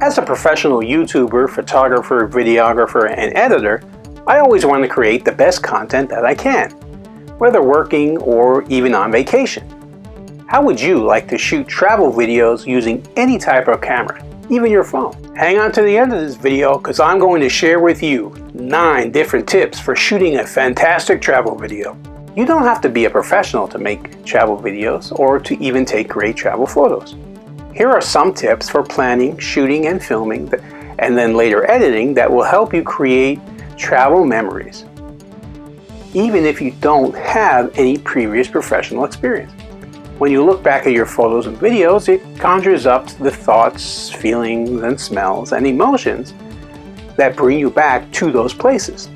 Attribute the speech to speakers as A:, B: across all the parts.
A: As a professional YouTuber, photographer, videographer, and editor, I always want to create the best content that I can, whether working or even on vacation. How would you like to shoot travel videos using any type of camera, even your phone? Hang on to the end of this video because I'm going to share with you 9 different tips for shooting a fantastic travel video. You don't have to be a professional to make travel videos or to even take great travel photos. Here are some tips for planning, shooting, and filming, and then later editing that will help you create travel memories, even if you don't have any previous professional experience. When you look back at your photos and videos, it conjures up the thoughts, feelings, and smells and emotions that bring you back to those places.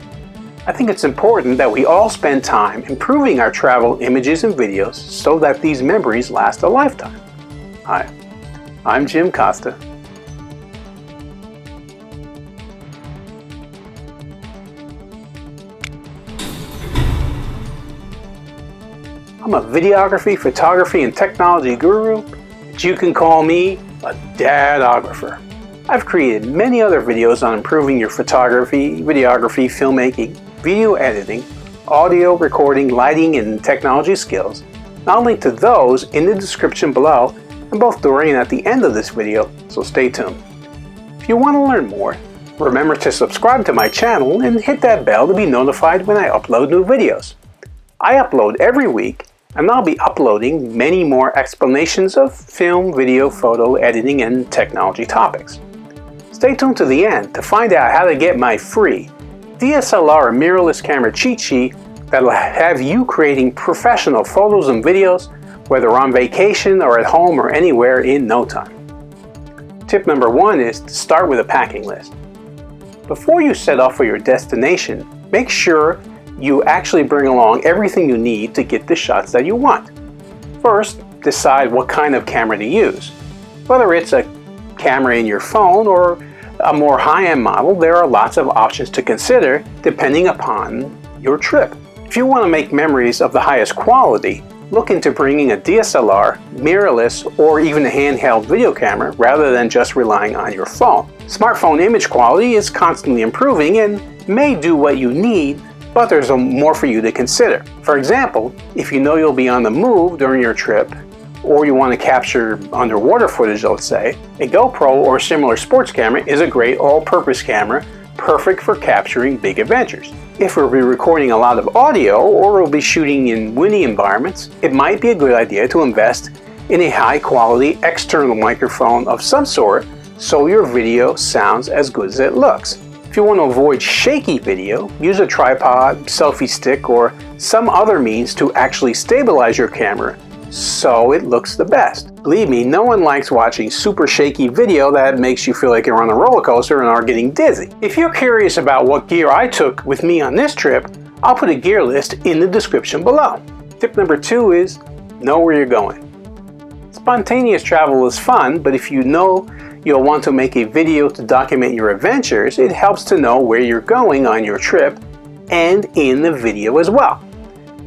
A: I think it's important that we all spend time improving our travel images and videos so that these memories last a lifetime. Hi, I'm Jim Costa. I'm a videography, photography, and technology guru, but you can call me a dadographer. I've created many other videos on improving your photography, videography, filmmaking, video editing, audio recording, lighting, and technology skills. I'll link to those in the description below and both during and at the end of this video, so stay tuned. If you want to learn more, remember to subscribe to my channel and hit that bell to be notified when I upload new videos. I upload every week, and I'll be uploading many more explanations of film, video, photo, editing, and technology topics. Stay tuned to the end to find out how to get my free DSLR mirrorless camera cheat sheet that'll have you creating professional photos and videos, whether on vacation or at home or anywhere, in no time. Tip number 1 is to start with a packing list. Before you set off for your destination, make sure you actually bring along everything you need to get the shots that you want. First, decide what kind of camera to use. Whether it's a camera in your phone or a more high-end model, there are lots of options to consider depending upon your trip. If you want to make memories of the highest quality, look into bringing a DSLR, mirrorless, or even a handheld video camera rather than just relying on your phone. Smartphone image quality is constantly improving and may do what you need, but there's more for you to consider. For example, if you know you'll be on the move during your trip, or you want to capture underwater footage, let's say, a GoPro or similar sports camera is a great all-purpose camera, perfect for capturing big adventures. If we'll be recording a lot of audio or we'll be shooting in windy environments, it might be a good idea to invest in a high-quality external microphone of some sort so your video sounds as good as it looks. If you want to avoid shaky video, use a tripod, selfie stick, or some other means to actually stabilize your camera so it looks the best. Believe me, no one likes watching super shaky video that makes you feel like you're on a roller coaster and are getting dizzy. If you're curious about what gear I took with me on this trip, I'll put a gear list in the description below. Tip number 2 is know where you're going. Spontaneous travel is fun, but if you know you'll want to make a video to document your adventures, it helps to know where you're going on your trip and in the video as well.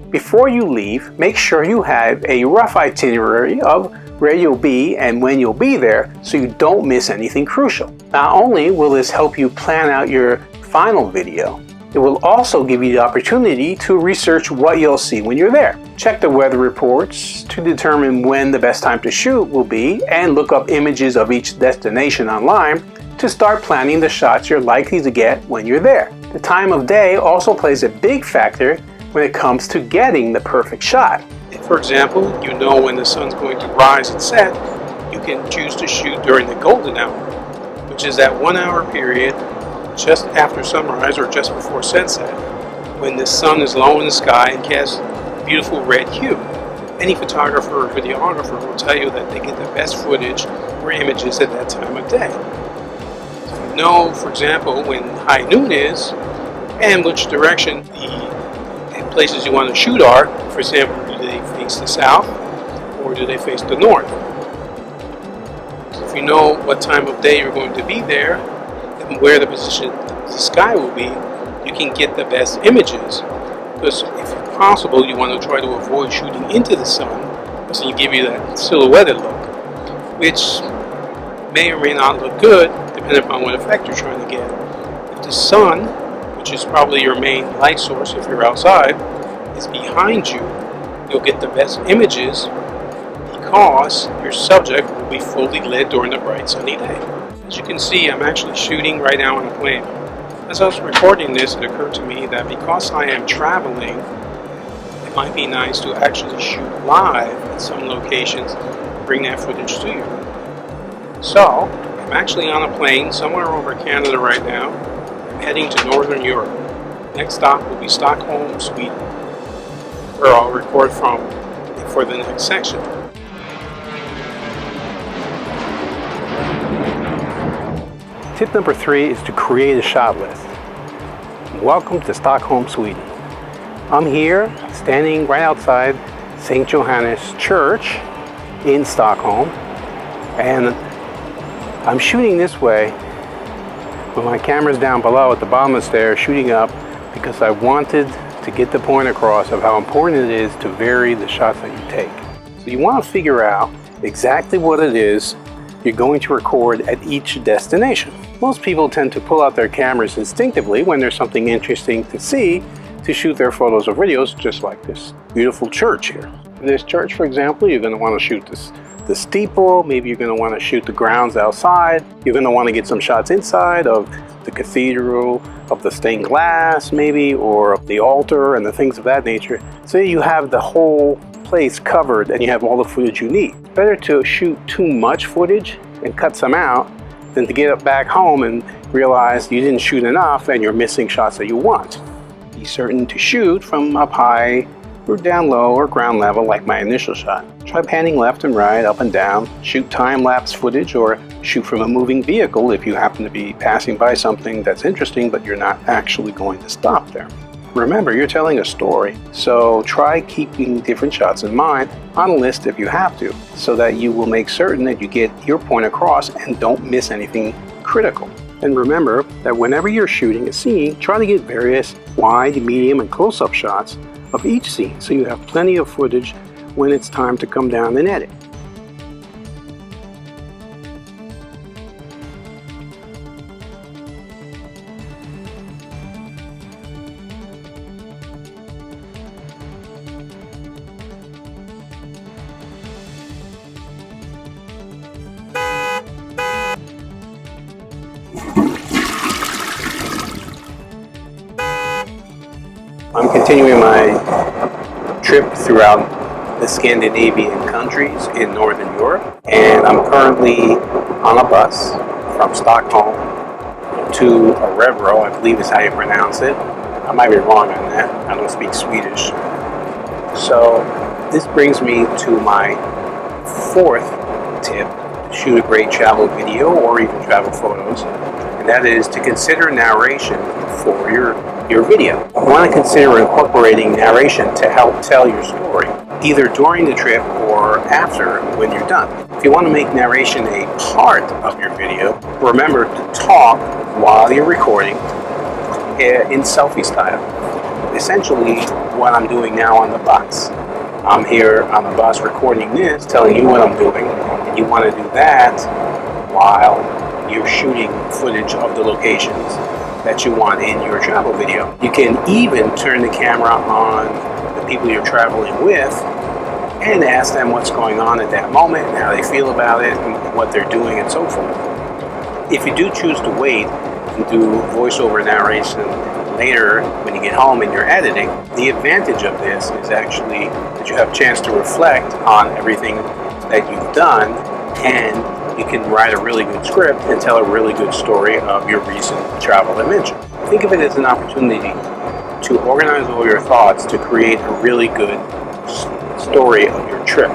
A: Before you leave, make sure you have a rough itinerary of where you'll be and when you'll be there so you don't miss anything crucial. Not only will this help you plan out your final video, it will also give you the opportunity to research what you'll see when you're there. Check the weather reports to determine when the best time to shoot will be, and look up images of each destination online to start planning the shots you're likely to get when you're there. The time of day also plays a big factor when it comes to getting the perfect shot. For example, you know when the sun's going to rise and set, you can choose to shoot during the golden hour, which is that 1 hour period just after sunrise or just before sunset, when the sun is low in the sky and casts a beautiful red hue. Any photographer or videographer will tell you that they get the best footage or images at that time of day. So you know, for example, when high noon is and which direction the places you want to shoot are. For example, do they face the south or do they face the north? So if you know what time of day you're going to be there and where the position of the sky will be, you can get the best images. Because if possible, you want to try to avoid shooting into the sun, because it'll give you that silhouetted look, which may or may not look good depending upon what effect you're trying to get. If the sun, which is probably your main light source if you're outside, is behind you, you'll get the best images because your subject will be fully lit during the bright sunny day. As you can see, I'm actually shooting right now on a plane. As I was recording this, it occurred to me that because I am traveling, it might be nice to actually shoot live at some locations, bring that footage to you. So, I'm actually on a plane somewhere over Canada right now. I'm heading to Northern Europe. Next stop will be Stockholm, Sweden, where I'll record from for the next section. Tip number 3 is to create a shot list. Welcome to Stockholm, Sweden. I'm here standing right outside St. Johannes Church in Stockholm, and I'm shooting this way with my camera's down below at the bottom of the stairs, shooting up because I wanted to get the point across of how important it is to vary the shots that you take. So you want to figure out exactly what it is you're going to record at each destination. Most people tend to pull out their cameras instinctively when there's something interesting to see to shoot their photos or videos, just like this beautiful church here. In this church, for example, you're going to want to shoot the steeple, maybe you're going to want to shoot the grounds outside, you're going to want to get some shots inside of the cathedral, of the stained glass maybe, or of the altar and the things of that nature. So you have the whole place covered and you have all the footage you need. Better to shoot too much footage and cut some out than to get it back home and realize you didn't shoot enough and you're missing shots that you want. Be certain to shoot from up high or down low or ground level like my initial shot. Try panning left and right, up and down. Shoot time-lapse footage or shoot from a moving vehicle if you happen to be passing by something that's interesting but you're not actually going to stop there. Remember, you're telling a story, so try keeping different shots in mind on a list if you have to, so that you will make certain that you get your point across and don't miss anything critical. And remember that whenever you're shooting a scene, try to get various wide, medium, and close-up shots of each scene, so you have plenty of footage when it's time to come down and edit. I'm continuing my trip throughout the Scandinavian countries in Northern Europe, and I'm currently on a bus from Stockholm to Örebro, I believe is how you pronounce it. I might be wrong on that, I don't speak Swedish. So this brings me to my 4th tip: shoot a great travel video or even travel photos, and that is to consider narration for your video. You want to consider incorporating narration to help tell your story, either during the trip or after when you're done. If you want to make narration a part of your video, remember to talk while you're recording in selfie style. Essentially what I'm doing now on the bus. I'm here on the bus recording this, telling you what I'm doing, and you want to do that while you're shooting footage of the locations that you want in your travel video. You can even turn the camera on the people you're traveling with and ask them what's going on at that moment and how they feel about it and what they're doing and so forth. If you do choose to wait and do voiceover narration later when you get home and you're editing, the advantage of this is actually that you have a chance to reflect on everything that you've done, and you can write a really good script and tell a really good story of your recent travel adventure. Think of it as an opportunity to organize all your thoughts to create a really good story of your trip,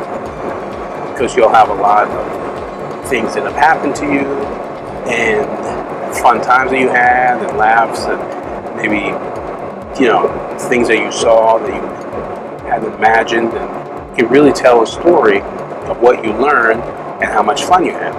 A: because you'll have a lot of things that have happened to you and fun times that you had and laughs and maybe, things that you saw that you hadn't imagined, and you really tell a story of what you learned and how much fun you had.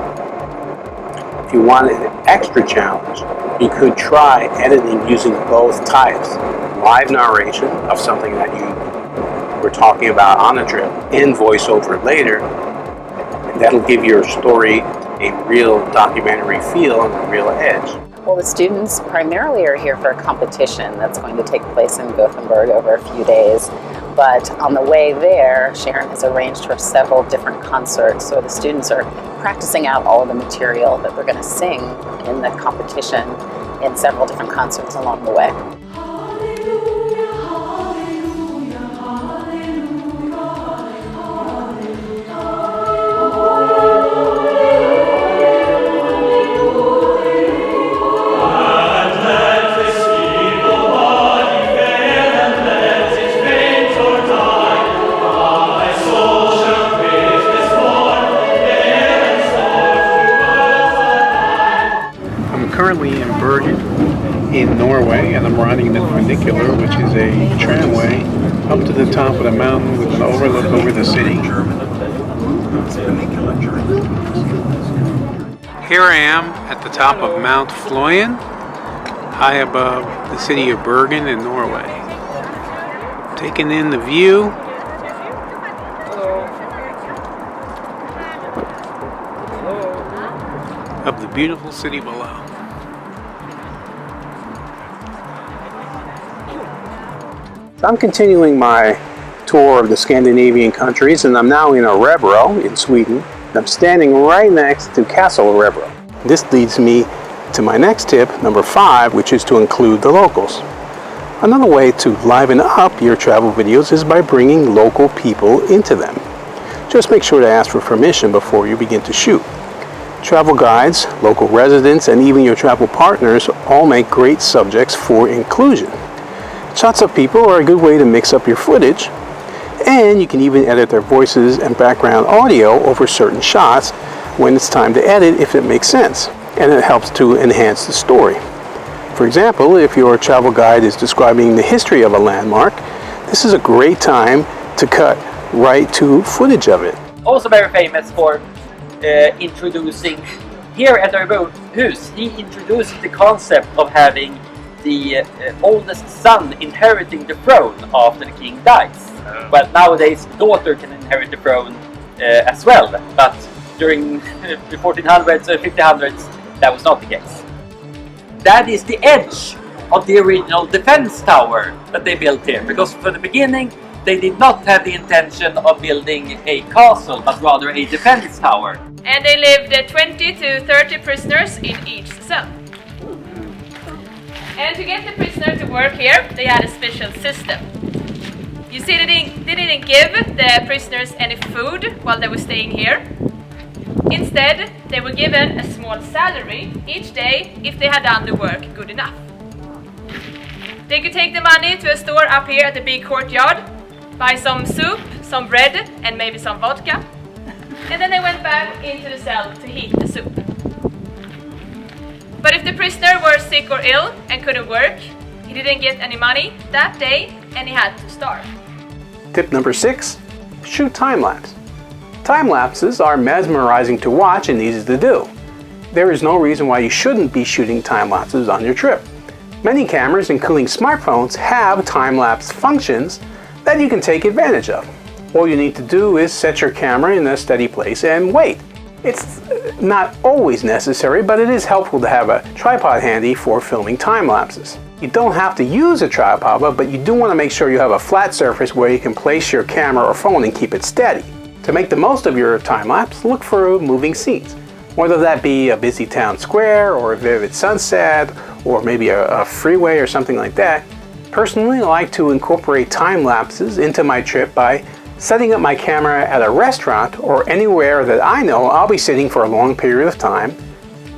A: If you want an extra challenge, you could try editing using both types: live narration of something that you were talking about on a trip and voiceover later, and that'll give your story a real documentary feel and a real edge.
B: Well, the students primarily are here for a competition that's going to take place in Gothenburg over a few days. But on the way there, Sharon has arranged for several different concerts. So the students are practicing out all of the material that they're going to sing in the competition in several different concerts along the way.
A: Currently in Bergen in Norway, and I'm riding the funicular, which is a tramway up to the top of the mountain with an overlook over the city. Here I am at the top of Mount Fløyen, high above the city of Bergen in Norway. Taking in the view of the beautiful city below. So I'm continuing my tour of the Scandinavian countries, and I'm now in Örebro in Sweden. I'm standing right next to Castle Örebro. This leads me to my next tip, number 5, which is to include the locals. Another way to liven up your travel videos is by bringing local people into them. Just make sure to ask for permission before you begin to shoot. Travel guides, local residents, and even your travel partners all make great subjects for inclusion. Shots of people are a good way to mix up your footage, and you can even edit their voices and background audio over certain shots when it's time to edit if it makes sense, and it helps to enhance the story. For example, if your travel guide is describing the history of a landmark, this is a great time to cut right to footage of it.
C: Also very famous for introducing, here at Örebro Hus, he introduced the concept of having the oldest son inheriting the throne after the king dies. Well, nowadays the daughter can inherit the throne as well, but during the 1400s or 1500s that was not the case. That is the edge of the original defense tower that they built here, because from the beginning they did not have the intention of building a castle, but rather a defense tower.
D: And they lived 20 to 30 prisoners in each cell. And to get the prisoner to work here, they had a special system. You see, they didn't give the prisoners any food while they were staying here. Instead, they were given a small salary each day if they had done the work good enough. They could take the money to a store up here at the big courtyard, buy some soup, some bread, and maybe some vodka. And then they went back into the cell to heat the soup. But if the prisoner were sick or ill and couldn't work, he didn't get any money that day and he had to starve.
A: Tip number 6, shoot time-lapse. Time-lapses are mesmerizing to watch and easy to do. There is no reason why you shouldn't be shooting time-lapses on your trip. Many cameras, including smartphones, have time-lapse functions that you can take advantage of. All you need to do is set your camera in a steady place and wait. It's not always necessary, but it is helpful to have a tripod handy for filming time lapses. You don't have to use a tripod, but you do want to make sure you have a flat surface where you can place your camera or phone and keep it steady. To make the most of your time lapse, look for moving scenes, whether that be a busy town square or a vivid sunset or maybe a freeway or something like that. Personally, I like to incorporate time lapses into my trip by setting up my camera at a restaurant or anywhere that I know I'll be sitting for a long period of time.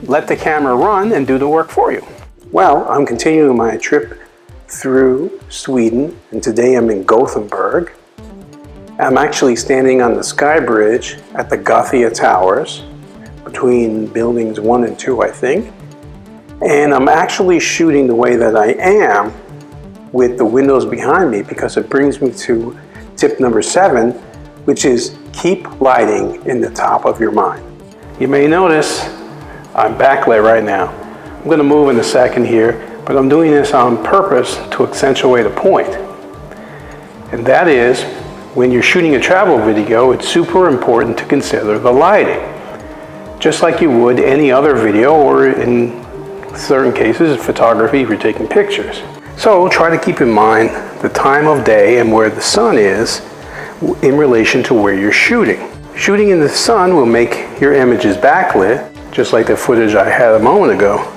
A: Let the camera run and do the work for you. Well, I'm continuing my trip through Sweden, and today I'm in Gothenburg. I'm actually standing on the sky bridge at the Gothia Towers between buildings 1 and 2, I think. And I'm actually shooting the way that I am with the windows behind me because it brings me to tip number 7, which is keep lighting in the top of your mind. You may notice I'm backlit right now. I'm going to move in a second here, but I'm doing this on purpose to accentuate a point. And that is, when you're shooting a travel video, it's super important to consider the lighting. just like you would any other video, or in certain cases, photography if you're taking pictures. So try to keep in mind the time of day and where the sun is in relation to where you're shooting. Shooting in the sun will make your images backlit, just like the footage I had a moment ago.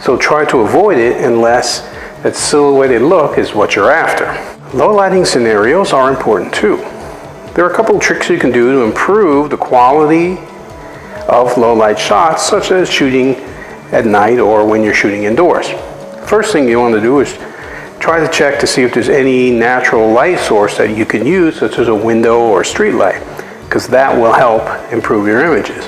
A: So try to avoid it unless that silhouetted look is what you're after. Low lighting scenarios are important too. There are a couple of tricks you can do to improve the quality of low light shots, such as shooting at night or when you're shooting indoors. First thing you want to do is try to check to see if there's any natural light source that you can use, such as a window or street light, because that will help improve your images.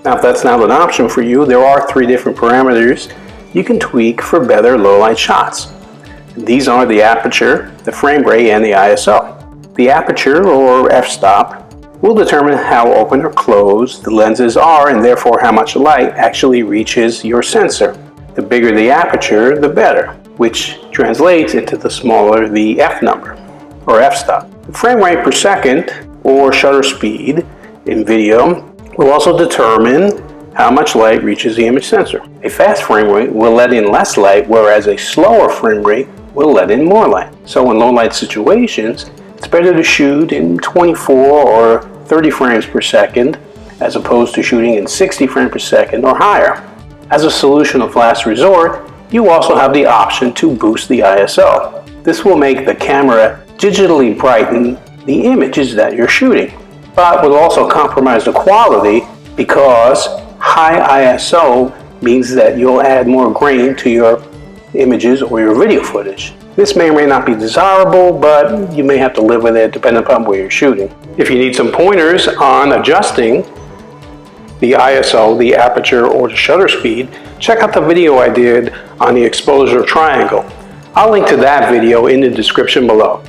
A: Now, if that's not an option for you, there are 3 different parameters you can tweak for better low light shots. These are the aperture, the frame rate, and the ISO. The aperture, or f-stop, will determine how open or closed the lenses are, and therefore how much light actually reaches your sensor. The bigger the aperture, the better, which translates into the smaller the f number, or f-stop. The frame rate per second, or shutter speed in video, will also determine how much light reaches the image sensor. A fast frame rate will let in less light, whereas a slower frame rate will let in more light. So in low light situations, it's better to shoot in 24 or 30 frames per second as opposed to shooting in 60 frames per second or higher. As a solution of last resort, you also have the option to boost the ISO. This will make the camera digitally brighten the images that you're shooting, but will also compromise the quality because high ISO means that you'll add more grain to your images or your video footage. This may or may not be desirable, but you may have to live with it depending upon where you're shooting. If you need some pointers on adjusting the ISO, the aperture, or the shutter speed, check out the video I did on the exposure triangle. I'll link to that video in the description below.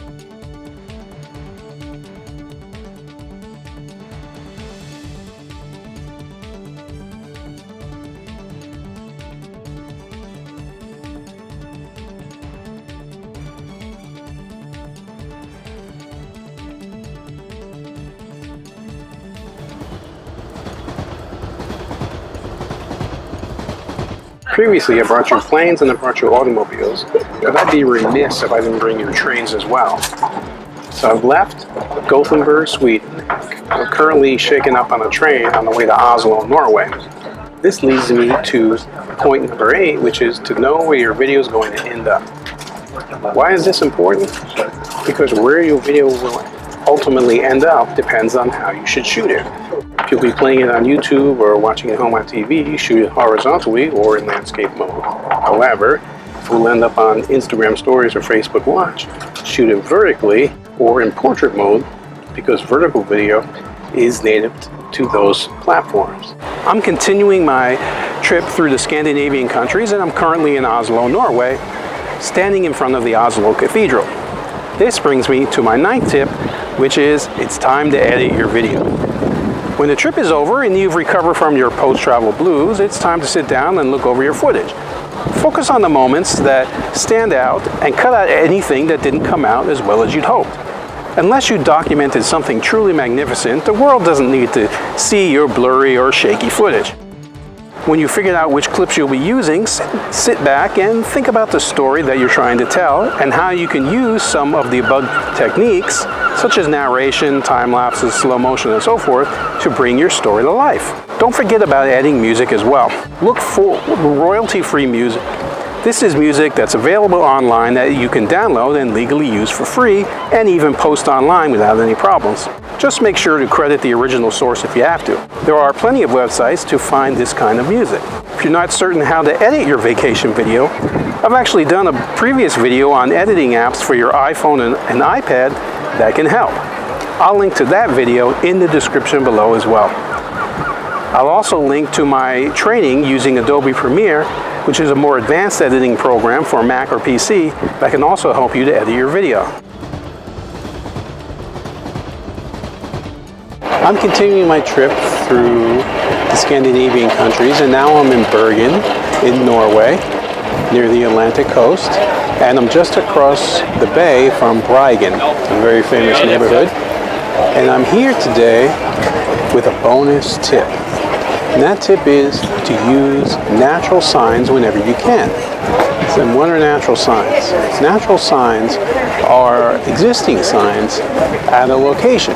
A: Previously, I brought you planes and I brought you automobiles, but I'd be remiss if I didn't bring you trains as well. So I've left Gothenburg, Sweden. I'm currently shaken up on a train on the way to Oslo, Norway. This leads me to point number 8, which is to know where your video is going to end up. Why is this important? Because where your video will ultimately end up depends on how you should shoot it. If you'll be playing it on YouTube or watching it home on TV, shoot it horizontally or in landscape mode. However, if we'll end up on Instagram Stories or Facebook Watch, shoot it vertically or in portrait mode, because vertical video is native to those platforms. I'm continuing my trip through the Scandinavian countries, and I'm currently in Oslo, Norway, standing in front of the Oslo Cathedral. This brings me to my 9th tip, which is it's time to edit your video. When the trip is over and you've recovered from your post-travel blues, it's time to sit down and look over your footage. Focus on the moments that stand out and cut out anything that didn't come out as well as you'd hoped. Unless you documented something truly magnificent, the world doesn't need to see your blurry or shaky footage. When you figured out which clips you'll be using, sit back and think about the story that you're trying to tell and how you can use some of the above techniques, such as narration, time lapses, slow motion, and so forth, to bring your story to life. Don't forget about adding music as well. Look for royalty-free music. This is music that's available online that you can download and legally use for free, and even post online without any problems. Just make sure to credit the original source if you have to. There are plenty of websites to find this kind of music. If you're not certain how to edit your vacation video, I've actually done a previous video on editing apps for your iPhone and iPad that can help. I'll link to that video in the description below as well. I'll also link to my training using Adobe Premiere, which is a more advanced editing program for Mac or PC that can also help you to edit your video. I'm continuing my trip through the Scandinavian countries, and now I'm in Bergen in Norway, near the Atlantic coast, and I'm just across the bay from Bergen, a very famous neighborhood. And I'm here today with a bonus tip. And that tip is to use natural signs whenever you can. And what are natural signs? Natural signs are existing signs at a location.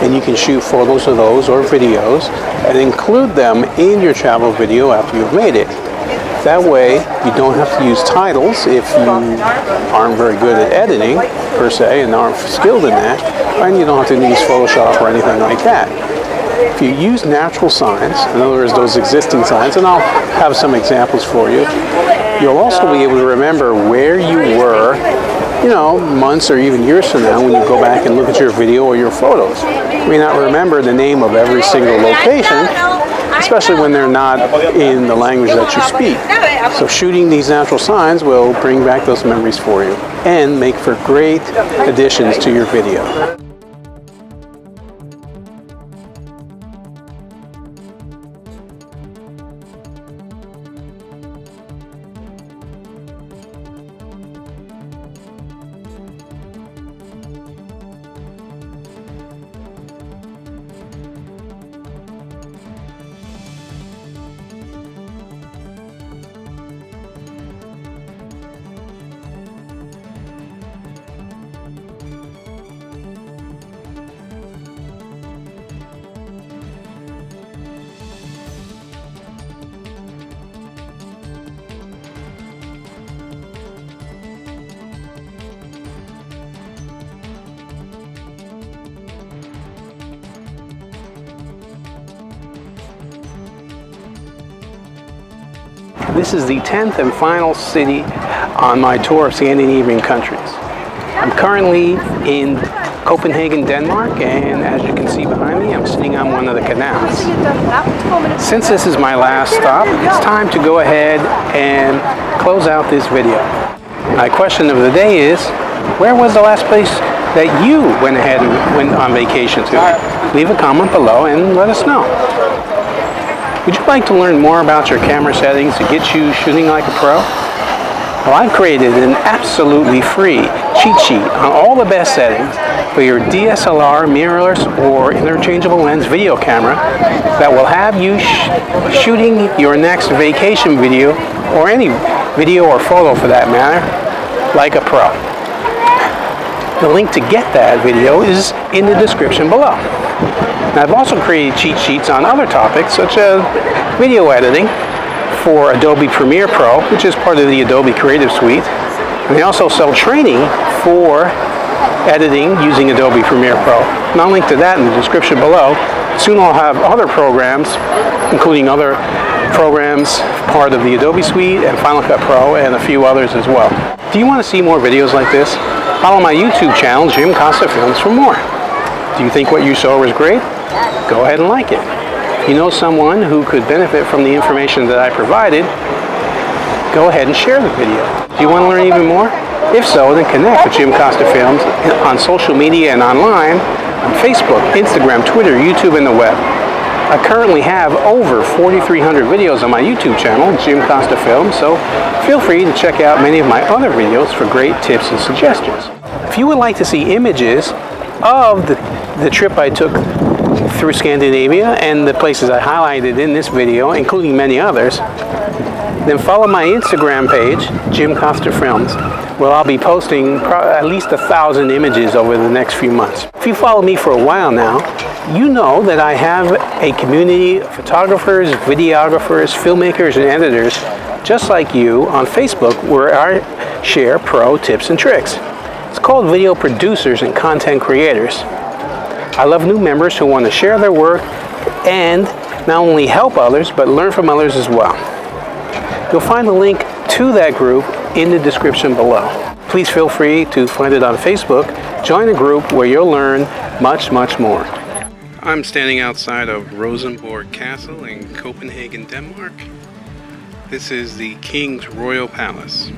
A: And you can shoot photos of those or videos and include them in your travel video after you've made it. That way you don't have to use titles if you aren't very good at editing per se and aren't skilled in that, and you don't have to use Photoshop or anything like that. If you use natural signs, in other words those existing signs, and I'll have some examples for you, you'll also be able to remember where you were, months or even years from now when you go back and look at your video or your photos. You may not remember the name of every single location, especially when they're not in the language that you speak. So shooting these natural signs will bring back those memories for you and make for great additions to your video. This is the 10th and final city on my tour of Scandinavian countries. I'm currently in Copenhagen, Denmark, and as you can see behind me, I'm sitting on one of the canals. Since this is my last stop, it's time to go ahead and close out this video. My question of the day is, where was the last place that you went ahead and went on vacation to? Leave a comment below and let us know. Would you like to learn more about your camera settings to get you shooting like a pro? Well, I've created an absolutely free cheat sheet on all the best settings for your DSLR, mirrorless, or interchangeable lens video camera that will have you shooting your next vacation video, or any video or photo for that matter, like a pro. The link to get that video is in the description below. Now, I've also created cheat sheets on other topics such as video editing for Adobe Premiere Pro, which is part of the Adobe Creative Suite. And they also sell training for editing using Adobe Premiere Pro. And I'll link to that in the description below. Soon I'll have other programs, including other programs part of the Adobe Suite and Final Cut Pro and a few others as well. Do you want to see more videos like this? Follow my YouTube channel, jimcostafilms, for more. Do you think what you saw was great? Go ahead and like it. If you know someone who could benefit from the information that I provided, go ahead and share the video. Do you want to learn even more? If so, then connect with Jim Costa Films on social media and online on Facebook, Instagram, Twitter, YouTube, and the web. I currently have over 4,300 videos on my YouTube channel, Jim Costa Films, so feel free to check out many of my other videos for great tips and suggestions. If you would like to see images of the trip I took through Scandinavia and the places I highlighted in this video, including many others, then follow my Instagram page, Jim Costa Films, where I'll be posting at least 1,000 images over the next few months. If you follow me for a while now, you know that I have a community of photographers, videographers, filmmakers, and editors just like you on Facebook, where I share pro tips and tricks. It's called Video Producers and Content Creators. I love new members who want to share their work and not only help others, but learn from others as well. You'll find a link to that group in the description below. Please feel free to find it on Facebook. Join a group where you'll learn much, much more. I'm standing outside of Rosenborg Castle in Copenhagen, Denmark. This is the King's Royal Palace.